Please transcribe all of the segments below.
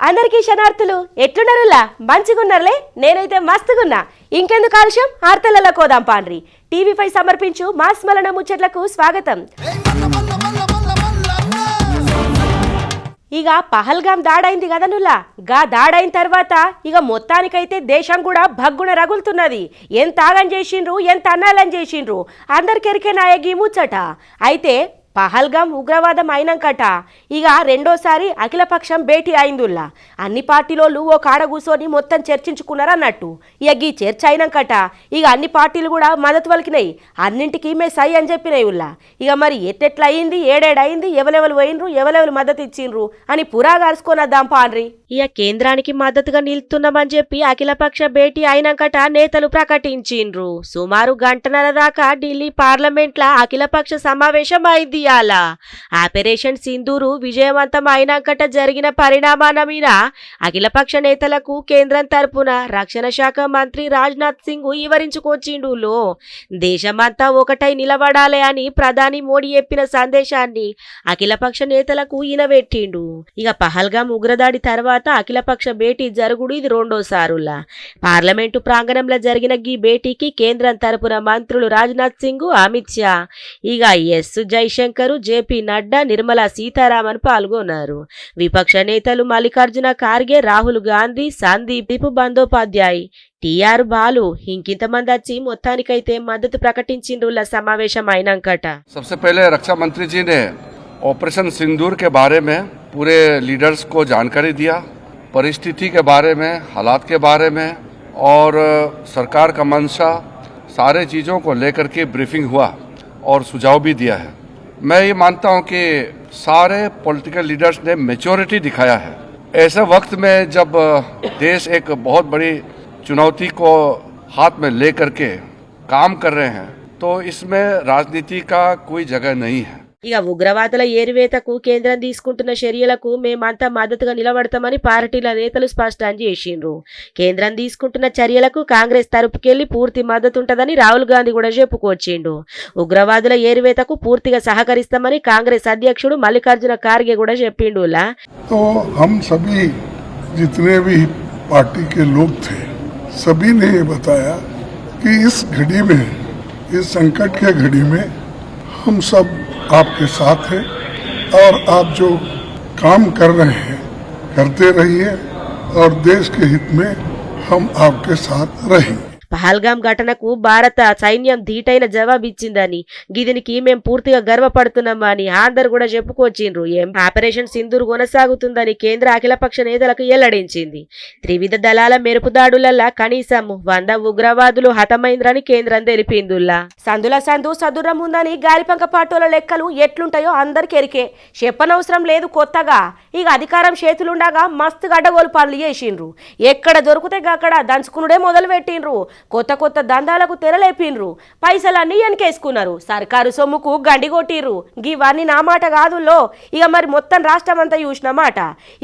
అందరికీ శనార్థులు ఎట్లున్నారులా మంచిగున్నారులే నేనైతే మస్తుగున్నా ఇంకెందుకు ఆలస్యం ఆర్తలలో కోదాం పాండ్రి టీవీ5 సమర్పించు మాస్ మలన ముచ్చట్లకు స్వాగతం ఇక పహల్గాం దాడైంది కదా నుల్లా గా దాడైన తర్వాత ఇక మొత్తానికైతే దేశం కూడా భగ్గున రగులుతున్నది ఎంత ఆగం చేసిండ్రు ఎంత అన్నాలని చేసిండ్రు అందరికెరికే నాయకి ముచ్చట అయితే పహల్గాం ఉగ్రవాదం అయినాకట ఇక రెండోసారి అఖిలపక్షం భేటీ అయిందుల్లా అన్ని పార్టీలోళ్ళు ఓ కాడ కూర్చొని మొత్తం చర్చించుకున్నారన్నట్టు ఇక ఈ చర్చ అయినాకట ఇక అన్ని పార్టీలు కూడా మద్దతు పలికినాయి అన్నింటికి మే సై అని చెప్పినాయి ఉల్లా ఇక మరి ఎట్టెట్లా అయింది ఏడేడైంది ఎవరెవరు పోయినరు ఎవరెవరు మద్దతు ఇచ్చిండ్రు అని పురాగారుసుకొనద్దాం పాండ్రి ఇక కేంద్రానికి మద్దతుగా నిలుస్తున్నామని చెప్పి అఖిలపక్ష భేటీ అయినాకట నేతలు ప్రకటించిండ్రు సుమారు గంటన్నర దాకా ఢిల్లీ పార్లమెంట్ల అఖిలపక్ష సమావేశం అయింది. ఆపరేషన్ సింధూరు విజయవంతం అయినాకట జరిగిన పరిణామాల మీద అఖిలపక్ష నేతలకు కేంద్రం తరపున రక్షణ శాఖ మంత్రి రాజ్నాథ్ సింగ్ వివరించుకొచ్చిండు. దేశమంతా ఒకటై నిలబడాలి అని ప్రధాని మోడీ చెప్పిన సందేశాన్ని అఖిలపక్ష నేతలకు ఈనబెట్టిండు. ఇక పహల్గాం ఉగ్రదాడి తర్వాత అఖిలపక్ష భేటీ జరుగుడు ఇది రెండోసారులా పార్లమెంటు ప్రాంగణంలో జరిగిన ఈ భేటీకి కేంద్రం తరపున మంత్రులు రాజ్నాథ్ సింగ్ అమిత్ షా ఇక ఎస్ జైశంకర్ జేపీ నడ్డా నిర్మలా సీతారామన్ పాల్గొన్నారు. విపక్ష నేతలు మల్లికార్జున ఖార్గే రాహుల్ గాంధీ సందీప్ బందోపాధ్యాయ్ టీఆర్ బాలు ఇంకింతమంది వచ్చి మొత్తానికైతే మద్దతు ప్రకటించిండ్రుల సమావేశం అయినాకట. सबसे पहले रक्षा मंत्री जी ने ऑपरेशन सिंदूर के बारे में पूरे लीडर्स को जानकारी दिया, परिस्थिति के बारे में, हालात के बारे में और सरकार का मंशा सारे चीज़ों को लेकर के ब्रीफिंग हुआ और सुझाव भी दिया है. मैं ये मानता हूँ कि सारे पॉलिटिकल लीडर्स ने मैच्योरिटी दिखाया है. ऐसे वक्त में जब देश एक बहुत बड़ी चुनौती को हाथ में लेकर के काम कर रहे हैं तो इसमें राजनीति का कोई जगह नहीं है. ఇక ఉగ్రవాదుల ఏరివేతకు కేంద్రం తీసుకుంటున్న చర్యలకు మేమంతా మద్దతుగా నిలబడతామని పార్టీల నేతలు స్పష్టం చేసిండ్రు. కేంద్రం తీసుకుంటున్న చర్యలకు కాంగ్రెస్ తరపుకెళ్లి పూర్తి మద్దతు ఉంటదని రాహుల్ గాంధీ కూడా చెప్పుకొచ్చిండు. ఉగ్రవాదుల ఏరివేతకు పూర్తిగా సహకరిస్తామని కాంగ్రెస్ అధ్యక్షుడు మల్లికార్జున ఖార్గే కూడా చెప్పిండు. तो हम सभी जितने भी पार्टी के लोग थे सभी ने ये बताया कि इस घड़ी में, इस संकट के घड़ी में हम सब आपके साथ हैं और आप जो काम कर रहे हैं करते रहिए और देश के हित में हम आपके साथ रहेंगे. పహల్గాం ఘటనకు భారత సైన్యం ధీటైన జవాబిచ్చిందని దీనికి మేం పూర్తిగా గర్వపడుతున్నామని అందరు కూడా చెప్పుకొచ్చిండ్రు. ఆపరేషన్ సింధూర్ కొనసాగుతుందని కేంద్ర అఖిలపక్ష నేతలకు వెల్లడించింది. త్రివిధ దళాల మెరుపు దాడులల్లా కనీసం 100 ఉగ్రవాదులు హతమైందని కేంద్రం తెలిపిందుల్లా. సందుల సందు సదురం ఉందని గాలిపంక పాటోల లెక్కలు ఎట్లుంటాయో అందరికి ఎరికే చెప్పనవసరం లేదు. కొత్తగా ఇక అధికారం చేతులుండగా మస్తు గడ్డగోలు పనులు చేసిండ్రు. ఎక్కడ దొరికితే అక్కడ దంచుకునుడే మొదలు పెట్టిండ్రు. కొత్త కొత్త దందాలకు తెరలేపిండ్రు. పైసలన్నీ వెనకేసుకున్నారు. సర్కారు సొమ్ముకు గండి కొట్టిర్రు. గివన్నీ నా మాట కాదుల్లో ఇక మరి మొత్తం రాష్ట్రం అంతా చూసిన మాట.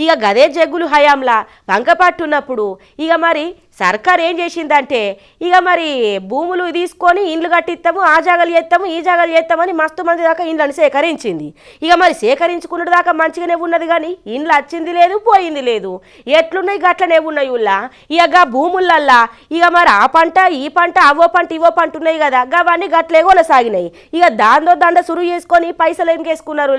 ఇక గదే జగ్గులు హయాంలా వంకపట్టున్నప్పుడు ఇక మరి సర్కార్ ఏం చేసిందంటే ఇక మరి భూములు తీసుకొని ఇండ్లు కట్టిస్తాము, ఆ జాగాలు చేస్తాము, ఈ జాగాలు చేస్తామని మస్తు మంది దాకా ఇండ్లను సేకరించింది. ఇక మరి సేకరించుకున్న దాకా మంచిగానే ఉన్నది కానీ ఇండ్లు వచ్చింది లేదు, పోయింది లేదు. ఎట్లున్నాయి గట్లనే ఉన్నాయి ఉల్లా. ఇక భూములల్లా ఇక మరి ఆ పంట ఈ పంట అవో పంట ఇవో పంట ఉన్నాయి కదా అవన్నీ గట్లే కొనసాగినాయి. ఇక దాంతో దండ సురువు చేసుకొని పైసలు ఎంకేసుకున్నారు.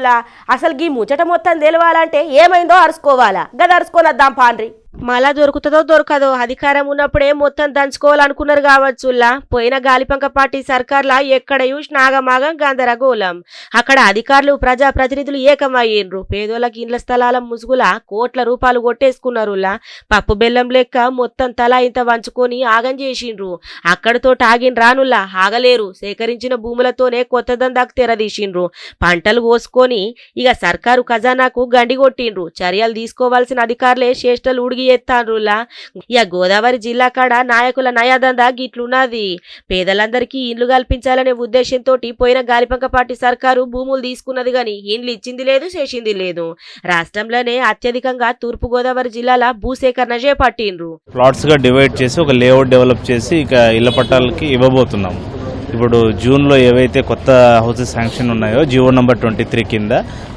అసలు ఈ ముచ్చట మొత్తం తెలవాలంటే ఏమైందో అరుసుకోవాలా గది అరుసుకొనద్దాం పాండ్రి. మళ్ళా దొరుకుతుందో దొరకదో అధికారం ఉన్నప్పుడే మొత్తం దంచుకోవాలనుకున్నారు కావచ్చుల్లా. పోయిన గాలిపంక పార్టీ సర్కార్లా ఎక్కడ చూసిన ఆగమాగం గందరగోళం. అక్కడ అధికారులు ప్రజాప్రతినిధులు ఏకమయ్యిండ్రు. పేదోళ్ళకి ఇండ్ల స్థలాల ముసుగుల కోట్ల రూపాయలు కొట్టేసుకున్నారులా. పప్పు బెల్లం లెక్క మొత్తం తలా ఇంత వంచుకొని ఆగం చేసిండ్రు. అక్కడితో ఆగిన రానుల్లా ఆగలేరు. సేకరించిన భూములతోనే కొత్త దందాకు తెరదీసిండ్రు. పంటలు కోసుకొని ఇక సర్కారు ఖజానాకు గండి కొట్టిండ్రు. చర్యలు తీసుకోవాల్సిన అధికారులే చేష్టలు ఉడిగి ఎత్తాన్రులా. ఇక గోదావరి జిల్లా కాడ నాయకుల నయాదందా గిట్లున్నది. పేదలందరికీ ఇండ్లు కల్పించాలనే ఉద్దేశంతో పోయిన గాలిపంక పార్టీ సర్కారు భూములు తీసుకున్నది గాని ఇండ్లు ఇచ్చింది లేదు, చేసింది లేదు. రాష్ట్రంలోనే అత్యధికంగా తూర్పు గోదావరి జిల్లాల భూసేకరణ చేపట్టిండ్రు. ప్లాట్స్ గా డివైడ్ చేసి ఒక లేఅవుట్ డెవలప్ చేసి ఇక ఇళ్ల పట్టాలకి ఇవ్వబోతున్నాము. ఇప్పుడు జూన్లో ఏవైతే కొత్త హౌసెస్ శాంక్షన్ ఉన్నాయో జీవో నెంబర్ 23 కింద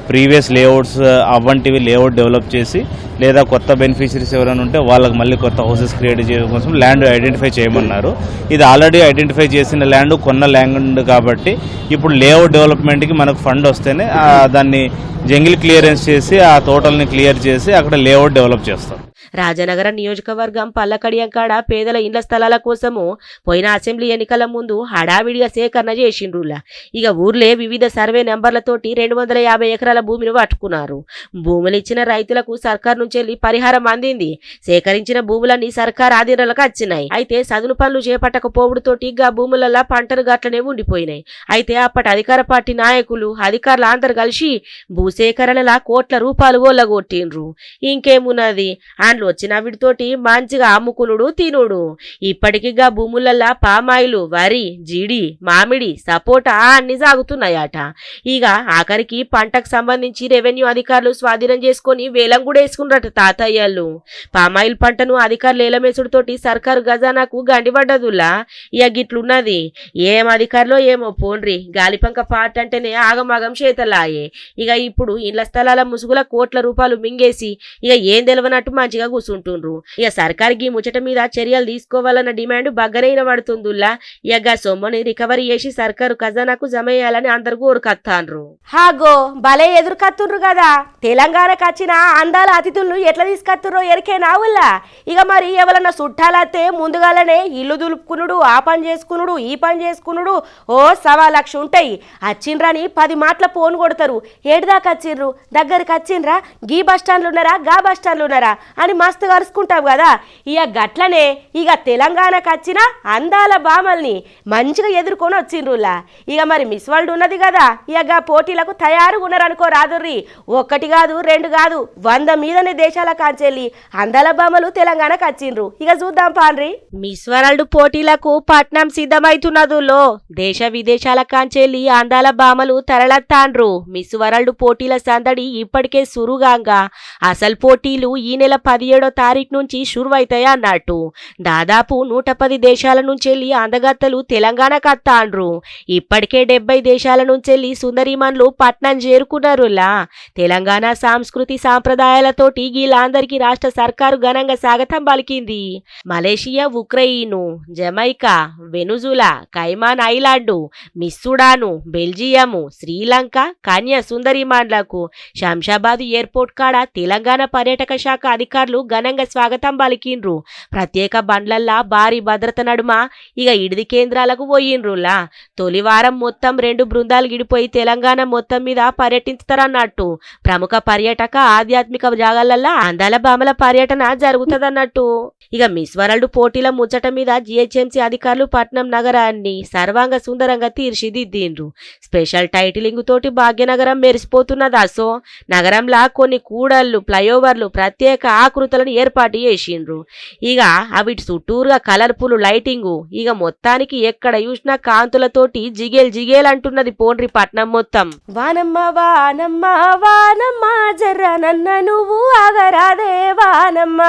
ప్రీవియస్ లేఅవుట్స్ అవ్వంటివి లేఅవుట్ డెవలప్ చేసి లేదా కొత్త బెనిఫిషరీస్ ఎవరైనా ఉంటే వాళ్ళకి మళ్ళీ కొత్త హౌసెస్ క్రియేట్ చేయడం కోసం ల్యాండ్ ఐడెంటిఫై చేయమన్నారు. ఇది ఆల్రెడీ ఐడెంటిఫై చేసిన ల్యాండ్ కొన్న ల్యాండ్ కాబట్టి ఇప్పుడు లేఅవుట్ డెవలప్మెంట్కి మనకు ఫండ్ వస్తేనే దాన్ని జంగిల్ క్లియరెన్స్ చేసి ఆ తోటల్ని క్లియర్ చేసి అక్కడ లేఅవుట్ డెవలప్ చేస్తారు. రాజనగరం నియోజకవర్గం పల్లకడియం కాడ పేదల ఇండ్ల స్థలాల కోసము పోయిన అసెంబ్లీ ఎన్నికల ముందు హడావిడిగా సేకరణ చేసిండ్రులా. ఇక ఊర్లే వివిధ సర్వే నెంబర్లతోటి 250 ఎకరాల భూమిని పట్టుకున్నారు. భూములు ఇచ్చిన రైతులకు సర్కార్ నుంచి వెళ్లి పరిహారం అందింది. సేకరించిన భూములన్నీ సర్కార్ ఆధీనంలోకి వచ్చినాయి. అయితే సదును పనులు చేపట్టకపోవడంతోటి గా భూములలో పంటలు గట్లనే ఉండిపోయినాయి. అయితే అప్పటి అధికార పార్టీ నాయకులు అధికారులు అందరు కలిసి భూసేకరణల కోట్ల రూపాయలు గోళ్ళగొట్టిండ్రు. ఇంకేమున్నది అండ్లు వచ్చిన వీటితోటి మంచిగా అమ్ముకునుడు తినుడు. ఇప్పటికిగా భూములల్లా పామాయిలు, వరి, జీడి, మామిడి, సపోటా అన్ని సాగుతున్నాయట. ఇక ఆఖరికి పంటకు సంబంధించి రెవెన్యూ అధికారులు స్వాధీనం చేసుకుని వేలం కూడా వేసుకున్నట్టు తాతయ్యలు. పామాయిల్ పంటను అధికారులు ఏలమేసుడుతోటి సర్కారు గజానాకు గండిపడ్డదుల్లా. ఇక గిట్లున్నది. ఏం అధికారులో ఏమో పోన్రి, గాలిపంక పాట అంటేనే ఆగమాగం చేతలాయే. ఇక ఇప్పుడు ఇండ్ల స్థలాల ముసుగుల కోట్ల రూపాయలు మింగేసి ఇక ఏం తెలవనట్టు మంచిగా కూర్చుంటుండ్రు. ఇక సర్కార్కి ముచ్చట మీద చర్యలు తీసుకోవాలన్న డిమాండ్ బగ్గరైన పడుతుందిలా. ఇక సొమ్ముని రికవరీ చేసి సర్కారు ఖజానాకు జమ చేయాలని అందరు కోరుకత్తాండ్రు. హాగో భలే ఎదురుకత్తుండ్రు కదా. తెలంగాణకు వచ్చిన అందాల అతిథులను ఎట్లా తీసుకత్తుర్రో ఎరికేనా ఉల్లా. ఇక మరి ఎవరన్నా చుట్టాలతే ముందుగాలనే ఇల్లు దులుపుకునుడు, ఆ పని చేసుకునుడు, ఈ పని చేసుకునుడు ఓ 1.25 లక్ష ఉంటాయి. వచ్చిండ్రని 10 మాటల ఫోన్ కొడతారు. ఏడుదాకా వచ్చిండ్రు, దగ్గరికి వచ్చిండ్రా, గీ బస్ స్టాండ్లు ఉన్నారా, గా బస్ స్టాండ్లు ఉన్నారా అని మస్తు కలుసుకుంటాం కదా. ఇక గట్లనే ఇక తెలంగాణకు వచ్చిన అందాల బామల్ని మంచిగా ఎదుర్కొని వచ్చిండ్రులా. ఇక మరి మిస్ వరల్డ్ ఉన్నది కదా, ఇక పోటీలకు తయారుగా ఉన్నారనుకో రాదుర్రి. 1 కాదు 2 కాదు 100 మీదనే దేశాల కాంచెల్లి అందాల బామలు తెలంగాణకు వచ్చిండ్రు. ఇక చూద్దాం పాండ్రి. మిస్ వరల్డ్ పోటీలకు పట్నం సిద్ధమైతున్నదులో దేశ విదేశాల కాంచెల్లి అందాల బామలు తరలత్తాండ్రు. మిస్ వరల్డ్ పోటీల సందడి ఇప్పటికే సురుగాంగా అసలు పోటీలు ఈ నెల 17వ తారీఖు నుంచి షురువైతాయి అన్నట్టు. దాదాపు 110 దేశాల నుంచి వెళ్ళి అందగత్తలు తెలంగాణకు అత్తాండ్రు. ఇప్పటికే 70 దేశాల నుంచి వెళ్ళి సుందరిమన్లు పట్నం చేరుకున్నారులా. తెలంగాణ సంస్కృతి సాంప్రదాయాలతోటి వీళ్ళందరికీ రాష్ట్ర సర్కారు ఘనంగా స్వాగతం పలికింది. Malaysia, Ukraine, Jamaica, Venezuela, Cayman island, మిస్సుడాను, బెల్జియము, శ్రీలంక, కన్యా సుందరిమన్లకు శంషాబాద్ ఎయిర్పోర్ట్ కాడ తెలంగాణ పర్యాటక శాఖ అధికారులు ఘనంగా స్వాగతం పలికిండ్రు. ప్రత్యేక బండ్లల్లా భారీ భద్రత నడుమ ఇక ఇడిది కేంద్రాలకు పోయిండ్రులా. తొలి వారం మొత్తం 2 బృందాలు గిడిపోయి తెలంగాణ మొత్తం మీద పర్యటిస్తారన్నట్టు. ప్రముఖ పర్యాటక ఆధ్యాత్మిక జాగాలల్లా అందాల బామల పర్యటన జరుగుతుందన్నట్టు. ఇక మిస్ వరల్డ్ పోటీల ముచ్చట మీద జిహెచ్ఎంసీ అధికారులు పట్నం నగరాన్ని సర్వాంగ సుందరంగా తీర్చిదిద్దిండ్రు. స్పెషల్ టైటిలింగ్ తోటి భాగ్యనగరం మెరిసిపోతున్నదాసో. నగరంలా కొన్ని కూడళ్లు, ఫ్లైఓవర్లు, ప్రత్యేక ఆకృతులను ఏర్పాటు చేసిండ్రు. ఇక అవిటి చుట్టూరుగా కలర్ఫుల్ లైటింగు. ఇక మొత్తానికి ఎక్కడ చూసినా కాంతులతోటి జిగేల్ జిగేల్ అంటున్నది పోండ్రి పట్నం మొత్తం. వానమ్మ వానమ్మ వానమ్మ జర్ర నన్న నువ్వు ఆగరాదే వానమ్మ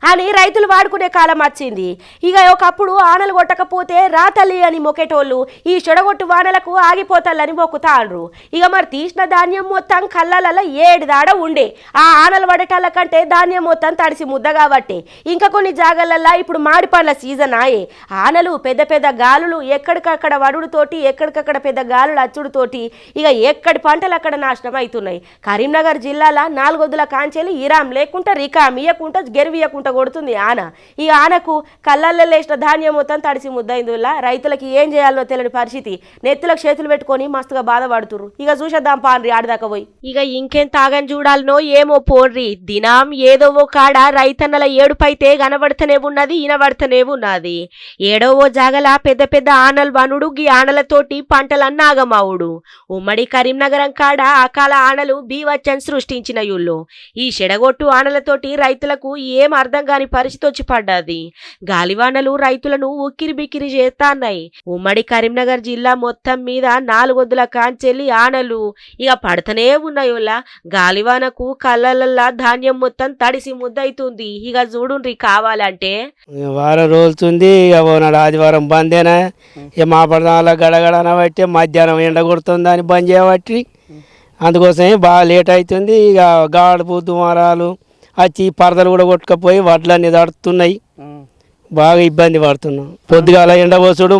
అని రైతులు వాడుకునే కాలం వచ్చింది. ఇక ఒకప్పుడు ఆనలు కొట్టకపోతే రాతల్లి అని మొక్కేటోళ్ళు ఈ చెడగొట్టు వానలకు ఆగిపోతాలని మొక్కుతాండ్రు. ఇక మరి తీసిన ధాన్యం మొత్తం కళ్ళలలో 7 దాడ ఉండే. ఆ ఆనలు పడేటాల కంటే ధాన్యం మొత్తం తడిసి ముద్ద కాబట్టి ఇంకా కొన్ని జాగాలల్లో ఇప్పుడు మాడి పండ్ల సీజన్ ఆయే. ఆనలు పెద్ద పెద్ద గాలులు ఎక్కడికక్కడ వడుడుతోటి, ఎక్కడికక్కడ పెద్ద గాలులు అచ్చుడుతోటి ఇక ఎక్కడి పంటలు అక్కడ నాశనం అవుతున్నాయి. కరీంనగర్ జిల్లాల 4 వద్దుల కాంచెలు ఇరాం లేకుండా రికాం ఇయ్యకుండా గెరివియకుండా కొడుతుంది ఆన. ఈ ఆనకు కళ్ళల్లో లేచిన ధాన్యం మొత్తం తడిసి ముద్దైందువల్ల రైతులకి ఏం చేయాలో తెలియని పరిస్థితి. నెత్తులకు చేతులు పెట్టుకొని మస్తుగా బాధపడుతురు. ఇక చూసేద్దాం పాన్రి ఆడదాకా పోయి. ఇక ఇంకేం తాగని చూడాలనో ఏమో పోర్రి. దినం ఏదో ఓ కాడ రైతన్నల ఏడుపైతే కనబడుతూనే ఉన్నది, వినబడుతూనే ఉన్నది. ఏడో జాగల పెద్ద పెద్ద ఆనలు వనుడు, గీ ఆనలతోటి పంటలన్నాగమావుడు. ఉమ్మడి కరీంనగరం కాడ అకాల ఆనలు బీవచ్చని సృష్టించిన యుల్లో. ఈ చెడగొట్టు ఆనలతోటి రైతులకు ఏం అర్థం అర్థం కాని పరిస్థితి వచ్చి పడ్డది. గాలివానలు రైతులను ఉక్కిరి బిక్కిరి చేస్తాన్నాయి. ఉమ్మడి కరీంనగర్ జిల్లా మొత్తం మీద 4 కాంచెల్లి ఆనలు ఇక పడతనే ఉన్నాయోలా. గాలివానకు కళ్ళలల్లా ధాన్యం మొత్తం తడిసి ముద్దయితుంది. ఇక చూడుండ్రి కావాలంటే వారం రోజుతుంది. ఇక నాడు ఆదివారం బందేనా, ఇక మా పడదాల గడగడన బట్టి మధ్యాహ్నం ఎండ కొడుతుందని బంద్ చేయబట్టి అందుకోసమే బాగా లేట్ అవుతుంది. ఇక గాడుపు దుమారాలు వచ్చి పరదలు కూడా కొట్టుకపోయి వడ్లన్నీ తడుతున్నాయి. బాగా ఇబ్బంది పడుతున్నాం. పొద్దుగాల ఎండపోసుడు,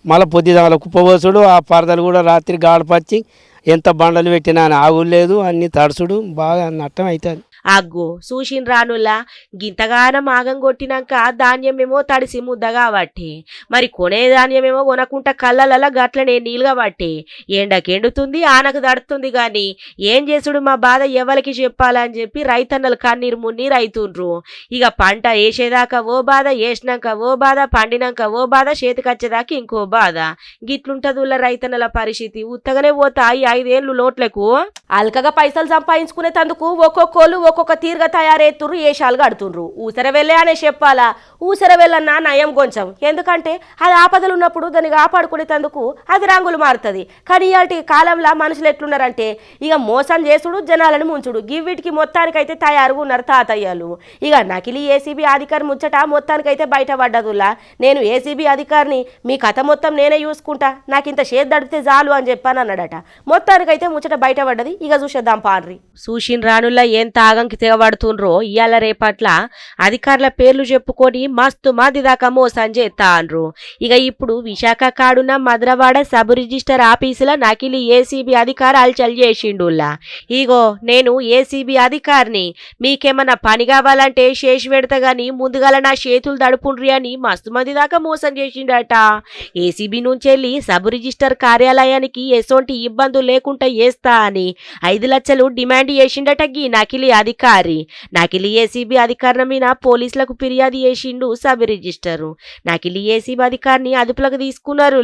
మళ్ళీ పొద్దుగాల కుప్పపోసుడు, ఆ పరదలు కూడా రాత్రి గాడపచ్చి ఎంత బండలు పెట్టినా ఆగులేదు, అన్ని తడుసుడు బాగా నష్టం అవుతుంది. అగ్గో చూసిన రానుల్లా గింతగానం ఆగం కొట్టినాక ధాన్యమేమో తడిసి ముద్ద కాబట్టి మరి కొనే ధాన్యమేమో కొనకుంటా కళ్ళలలా గట్లనే నీళ్ళుగా పట్టి ఎండకెండుతుంది, ఆనకు దడుతుంది. గాని ఏం చేసుడు మా బాధ ఎవరికి చెప్పాలని చెప్పి రైతన్నలు కన్నీరు మున్నీరు అవుతుండ్రు. ఇక పంట వేసేదాకా ఓ బాధ, వేసినాక ఓ బాధ, పండినాక ఓ బాధ, చేతికొచ్చేదాకా ఇంకో బాధ. గిట్లుంటదుల్ల రైతన్నల పరిస్థితి. ఉత్తగానే పోతాయి 5 ఏళ్ళు నోట్లకు. అల్కగా పైసలు సంపాదించుకునే తందుకు ఒక్కొక్కళ్ళు ఒక్కొక్క తీరుగా తయారెత్తుర్రు, ఏషాలు కడుతుండ్రు. ఊసర వెళ్ళే అనే చెప్పాలా, ఊసర వెళ్ళన్నా నయం కొంచెం. ఎందుకంటే అది ఆపదలు ఉన్నప్పుడు దాన్ని కాపాడుకునేందుకు అది రంగులు మారుతుంది. కానీ ఇలాంటి కాలంలో మనుషులు ఎట్లున్నారంటే ఇక మోసం చేసుడు, జనాలను ముంచుడు, గివ్విటికి మొత్తానికైతే తయారుగా ఉన్నారు తాతయ్యలు. ఇక నకిలీ ఏసీబీ అధికారి ముచ్చట మొత్తానికైతే బయట పడ్డదులా. నేను ఏసీబీ అధికారిని, మీ కథ మొత్తం నేనే చూసుకుంటా, నాకు ఇంత షేర్ దడిపితే చాలు అని చెప్పాను అన్నాడట. మొత్తానికైతే ముచ్చట బయట పడ్డది. ఇక చూసేద్దాం పాన్రి. చూసిన రానుల్లా ఏం తాగంకి తెగబడుతుండ్రో. ఇవాళ రేపట్ల అధికారుల పేర్లు చెప్పుకొని మస్తు మంది దాకా మోసం చేస్తాండ్రు. ఇక ఇప్పుడు విశాఖ కాడున్న మద్రవాడ సబ్ రిజిస్టర్ ఆఫీసుల నకిలీ ఏసీబీ అధికారి అల్చల్ చేసిండుల్లా. ఇగో నేను ఏసీబీ అధికారిని, మీకేమన్నా పని కావాలంటే చేసి పెడతా గాని ముందుగాల నా చేతులు దడుపుండ్రి అని మస్తు మంది దాకా మోసం చేసిండట. ఏసీబీ నుంచి వెళ్ళి సబ్ రిజిస్టర్ కార్యాలయానికి ఎసోంటి ఇబ్బందులు లేకుండా చేస్తా అని 5 లక్షలు డిమాండ్ చేసిండట గీ నకిలీ అధికారి. నకిలీ ఏసీబీ అధికారుల మీద పోలీసులకు ఫిర్యాదు చేసిండు సబ్ రిజిస్టర్. నకిలీ ఏసీబీ అధికారిని అదుపులోకి తీసుకున్నారు.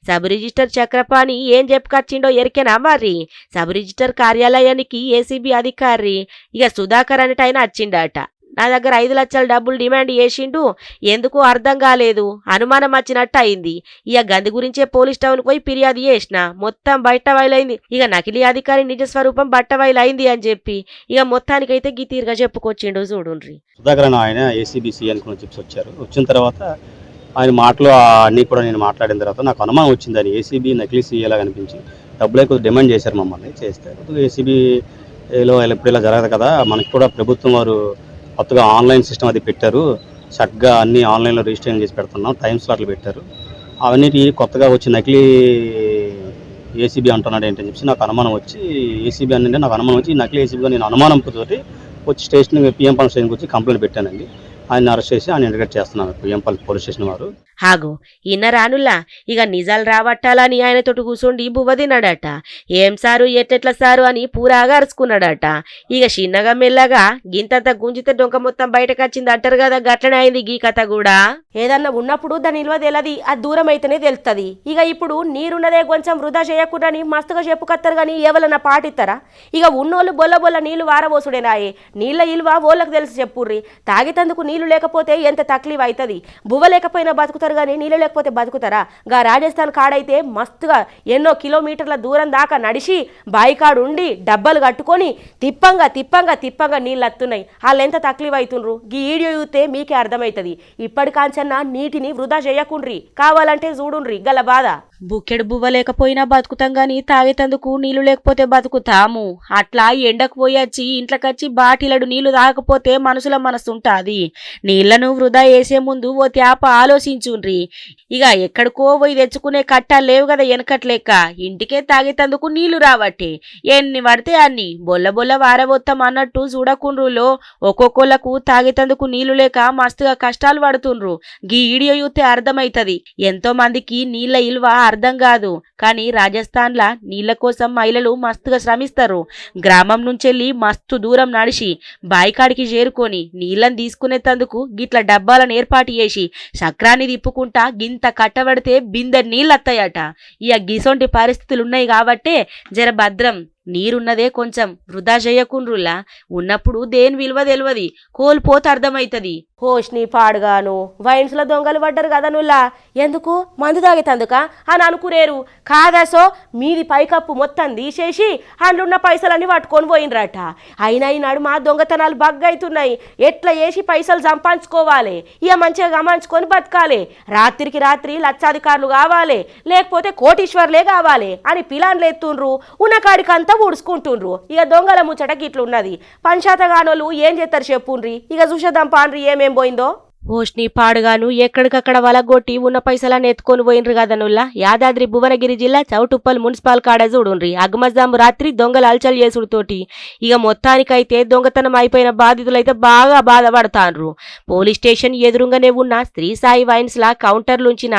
సబ్ రిజిస్టర్ చక్రపాణి ఏం చెప్పుకొచ్చిండో ఎరికేనా మరి. సబ్ రిజిస్టర్ కార్యాలయానికి ఏసీబీ అధికారి ఇక సుధాకర్ అనేటైనా వచ్చిండట. నా దగ్గర 5 లక్షల డబ్బులు డిమాండ్ చేసిండు, ఎందుకు అర్థం కాలేదు, అనుమానం వచ్చినట్టు అయింది. ఇక గంది గురించే పోలీస్ టౌన్ పోయి ఫిర్యాదు చేసిన, మొత్తం బయట వైలైంది. ఇక నకిలీ అధికారి నిజ స్వరూపం బట్ట వైలైంది అని చెప్పి ఇక మొత్తానికైతే గీతీరుగా చెప్పుకొచ్చిండు. చూడుండ్రి. సుధాకర్ ఆయన ఏసీబీసీ అనుకుని చెప్పి వచ్చారు. వచ్చిన తర్వాత ఆయన మాటలు అన్నీ కూడా నేను మాట్లాడిన తర్వాత నాకు అనుమానం వచ్చింది. ఆయన ఏసీబీ నకిలీ సీఏలా కనిపించి డబ్బులే కొద్దిగా డిమాండ్ చేశారు మమ్మల్ని. చేస్తే ఏసీబీలో ఇప్పుడు ఇలా జరగదు కదా, మనకి కూడా ప్రభుత్వం వారు కొత్తగా ఆన్లైన్ సిస్టమ్ అది పెట్టారు, చక్కగా అన్ని ఆన్లైన్లో రిజిస్ట్రేషన్ చేసి పెడుతున్నాం, టైం స్లాట్లు పెట్టారు, అవన్నీ కొత్తగా వచ్చి నకిలీ ఏసీబీ అంటున్నాడు ఏంటని చెప్పి నాకు అనుమానం వచ్చి, ఏసీబీ అంటే నాకు అనుమానం వచ్చి నకిలీ ఏసీబీగా నేను అనుమానంతో వచ్చి స్టేషన్ పిఎంపల్లి స్టేషన్కి వచ్చి కంప్లైంట్ పెట్టానండి. ఆయన అరెస్ట్ చేసి ఆయన ఇంటిగ్రేట్ చేస్తున్నారు పిఎంపల్లి పోలీస్ స్టేషన్ వారు. హాగో ఇన్న రానుల్లా ఇక నిజాలు రాబట్టాలని ఆయనతోటి కూర్చోండి బువ్వ తిన్నాడట. ఏం సారు ఎట్లెట్ల సారు అని పూరాగా అరుచుకున్నాడట. ఇక చిన్నగా మెల్లగా గింతంత గుంజితే డొంక మొత్తం బయటకు వచ్చింది అంటారు కదా, గట్లనే అయింది గీ కథ కూడా. ఏదన్నా ఉన్నప్పుడు దాని నిల్వ తెలది, అది దూరం అయితేనే తెలుస్తుంది. ఇక ఇప్పుడు నీరున్నదే కొంచెం వృధా చేయకుండాని మస్తుగా చెప్పుకొత్తారు కానీ ఎవరన్నా పాటిస్తారా? ఇక ఉన్నోళ్ళు బొల్ల బొల్ల నీళ్లు వారబోసుడేనాయే, నీళ్ళ ఇల్వ ఓళ్ళకి తెలిసి చెప్పుర్రి. తాగితందుకు నీళ్లు లేకపోతే ఎంత తక్లీఫ్ అవుతుంది. బువ్వ లేకపోయినా బతుకుతారు కానీ నీళ్ళు లేకపోతే బతుకుతారా? గా రాజస్థాన్ కాడైతే మస్తుగా ఎన్నో కిలోమీటర్ల దూరం దాకా నడిచి బాయికాడు ఉండి డబ్బాలు కట్టుకొని తిప్పంగా తిప్పంగా తిప్పంగా నీళ్ళు వస్తున్నాయి. వాళ్ళు ఎంత తక్లీఫ్ అవుతుండ్రు. ఈ వీడియో చూస్తే మీకే అర్థమవుతుంది. ఇప్పటికాంచన్నా నీటిని వృధా చేయకుండ్రి, కావాలంటే చూడుండ్రి గల బాధ. బుక్కెడు బువ్వ లేకపోయినా బతుకుతాం గాని తాగేతందుకు నీళ్లు లేకపోతే బతుకుతాము. అట్లా ఎండకు పోయొచ్చి ఇంట్లోకొచ్చి బాటిలడు నీళ్లు తాగకపోతే మనసుల మనసుంటాది. నీళ్లను వృధా వేసే ముందు ఓ త్యాప ఆలోచించుండ్రి. ఇక ఎక్కడికో పోయి తెచ్చుకునే కట్టాలు లేవు కదా వెనకట్లేక, ఇంటికే తాగేతందుకు నీళ్లు రావట్టే. ఎన్ని పడితే అన్ని బొల్ల బొల్ల వారబోత్తాం అన్నట్టు చూడకుండ్రులో ఒక్కొక్కళ్ళకు తాగేతందుకు నీళ్లు లేక మస్తుగా కష్టాలు పడుతుండ్రు. గీ వీడియో చూస్తే అర్థమైతది. ఎంతో మందికి నీళ్ల ఇల్వ అర్థం కాదు. కానీ రాజస్థాన్లా నీళ్ల కోసం మహిళలు మస్తుగా శ్రమిస్తారు. గ్రామం నుంచెల్లి మస్తు దూరం నడిచి బాయికాడికి చేరుకొని నీళ్లను తీసుకునేందుకు గిట్ల డబ్బాలను ఏర్పాటు చేసి చక్రాన్ని తిప్పుకుంటా గింత కట్టబడితే బిందె నీళ్ళత్తాయట. ఇక గిసొంటి పరిస్థితులు ఉన్నాయి కాబట్టే జర భద్రం నీరున్నదే కొంచెం వృధా చేయకుండ్రులా ఉన్నప్పుడు దేని విలువ తెలియదు కోల్పోతే అర్థమైతది. హోష్ని పాడుగాను వైన్స్ల దొంగలు పడ్డారు కదా నుల్లా ఎందుకు మందు తాగేతందుక అని అనుకునేరు కాదాసో మీది పైకప్పు మొత్తం తీసేసి అందున్న పైసలన్నీ పట్టుకొని పోయినరట. అయినా ఈనాడు మా దొంగతనాలు బగ్గైతున్నాయి. ఎట్లా వేసి పైసలు సంపాదించుకోవాలి ఇక మంచిగా గమాంచుకొని బతకాలి. రాత్రికి రాత్రి లక్షాధికారులు కావాలి లేకపోతే కోటీశ్వర్లే కావాలి అని పిలాన్లు ఎత్తుండ్రు. ఉన్న కాడికంతా ఊడ్చుకుంటుండ్రు. ఇక దొంగల ముచ్చటకి ఇట్లున్నది. పంచాతగానోళ్ళు ఏం చేస్తారు చెప్పుండ్రి. ఇక చూసేద్దాం పాండ్రి ఏమేం పోయిందో. ఓష్ని పాడుగాను ఎక్కడికక్కడ వలగొట్టి ఉన్న పైసలన్నీ ఎత్తుకొని పోయినరు కదనుల్లా. యాదాద్రి భువనగిరి జిల్లా చౌటుప్పల్ మున్సిపల్ కాడ చూడుండ్రి అగ్మజాము రాత్రి దొంగలు అల్చల్ చేసుడుతోటి ఇక మొత్తానికైతే దొంగతనం అయిపోయిన బాధితులైతే బాగా బాధపడతాన్రు. పోలీస్ స్టేషన్ ఎదురుగానే ఉన్న శ్రీ సాయి వైన్స్ లా కౌంటర్లుంచిన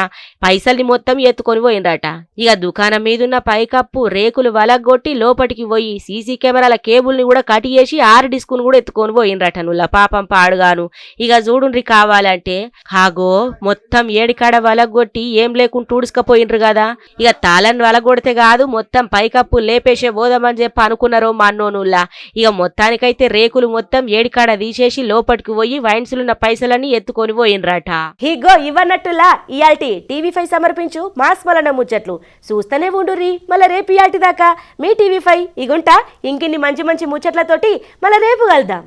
పైసల్ని మొత్తం ఎత్తుకొని పోయినరట. ఇక దుకాణం మీదున్న పైకప్పు రేకులు వలగొట్టి లోపటికి పోయి సీసీ కెమెరాల కేబుల్ని కూడా కటియేసి 6 డిస్కును కూడా ఎత్తుకొని పోయినరట నుల్లా పాపం పాడుగాను. ఇక చూడుండ్రి కావాలంటే హాగో మొత్తం ఏడికాడ వలగొట్టి ఏం లేకుండా ఊడ్చుకపోయినరు కదా. ఇక తాళం వలగొడితే కాదు మొత్తం పైకప్పు లేపేసే పోదామని చెప్పి అనుకున్నారో మన్నోనుల్లా. ఇక మొత్తానికైతే రేకులు మొత్తం ఏడికాడ తీసేసి లోపటికి పోయి వైన్స్లున్న పైసలన్నీ ఎత్తుకొని పోయినరట. ఇగో ఇవ్వనట్టులా ఇయాల్టి TV5 సమర్పించు మాస్ మలన ముచ్చట్లు చూస్తూనే ఉండుర్రి. మళ్ళీ రేపు ఇయాల్టి దాకా మీ TV5 ఇగుంటా ఇంకిన్ని మంచి మంచి ముచ్చట్లతోటి మళ్ళీ రేపు కలుద్దాం.